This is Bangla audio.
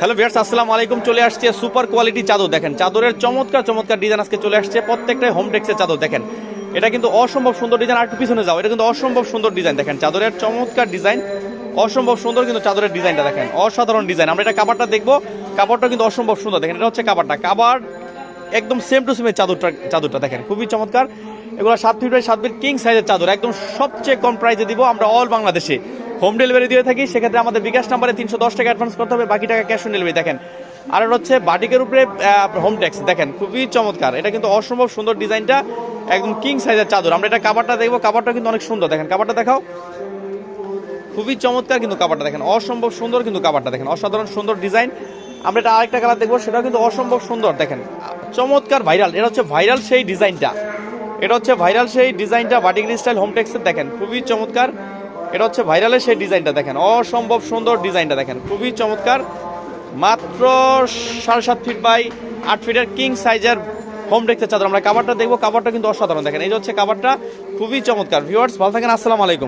হ্যালো ভিউয়ার্স, আসসালামু আলাইকুম। চলে আসছে সুপার কোয়ালিটি চাদর। দেখেন চাদরের চমৎকার চমৎকার ডিজাইন আজকে চলে আসছে। প্রত্যেকটাই হোম টেক্সের চাদর। দেখেন এটা কিন্তু অসম্ভব সুন্দর ডিজাইন। আর একটু পিছনে যাও, এটা কিন্তু অসম্ভব সুন্দর ডিজাইন। দেখেন চাদরের চমৎকার ডিজাইন, অসম্ভব সুন্দর। কিন্তু চাদরের ডিজাইনটা দেখেন অসাধারণ ডিজাইন। আমরা এটা কাপড়টা দেখবো, কাপড়টা কিন্তু অসম্ভব সুন্দর। দেখেন এটা হচ্ছে কাপড়টা, কাপড় একদম সেম টু সেম। চাদরটা দেখেন খুবই চমৎকার। এগুলো 7 ফিট বাই 7 ফিট কিং সাইজের চাদর। একদম সবচেয়ে কম প্রাইসে দিব আমরা অল বাংলাদেশে হোম ডেলিভারি দিয়ে থাকি। সেক্ষেত্রে আমাদের বিকাশ নাম্বারে 310 টাকা অ্যাডভান্স করতে হবে, বাকি টাকা ক্যাশ অন ডেলিভারি। দেখেন আর এটা হচ্ছে বাটিকের উপরে হোম ট্যাক্স। দেখেন খুবই চমৎকার, এটা কিন্তু অসম্ভব সুন্দর ডিজাইনটা, একদম কিং সাইজের চাদর। আমরা এটা কাপড়টা দেখবো, কাপড়টা কিন্তু অনেক সুন্দর। দেখেন কাপড়টা দেখাও, খুবই চমৎকার কিন্তু কাপড়টা দেখেন অসম্ভব সুন্দর। কিন্তু কাপড়টা দেখেন অসাধারণ সুন্দর ডিজাইন। আমরা এটা আরেকটা কালার দেখবো, সেটাও কিন্তু অসম্ভব সুন্দর। দেখেন চমৎকার ভাইরাল, এটা হচ্ছে ভাইরাল সেই ডিজাইনটা। এটা হচ্ছে ভাইরাল সেই ডিজাইনটা বাটিক স্টাইল হোম টেক্সের। দেখেন খুবই চমৎকার, এটা হচ্ছে ভাইরালের সেই ডিজাইনটা। দেখেন অসম্ভব সুন্দর ডিজাইনটা, দেখেন খুবই চমৎকার। মাত্র 7.5 ফিট বাই 8 ফিটের কিং সাইজের হোম টেক্সের চাদর। আমরা কাপড়টা দেখবো, কাপড়টা কিন্তু অসাধারণ। দেখেন এই যে হচ্ছে কাপড়টা, খুবই চমৎকার। ভিউয়ার্স ভালো থাকেন, আসসালামু আলাইকুম।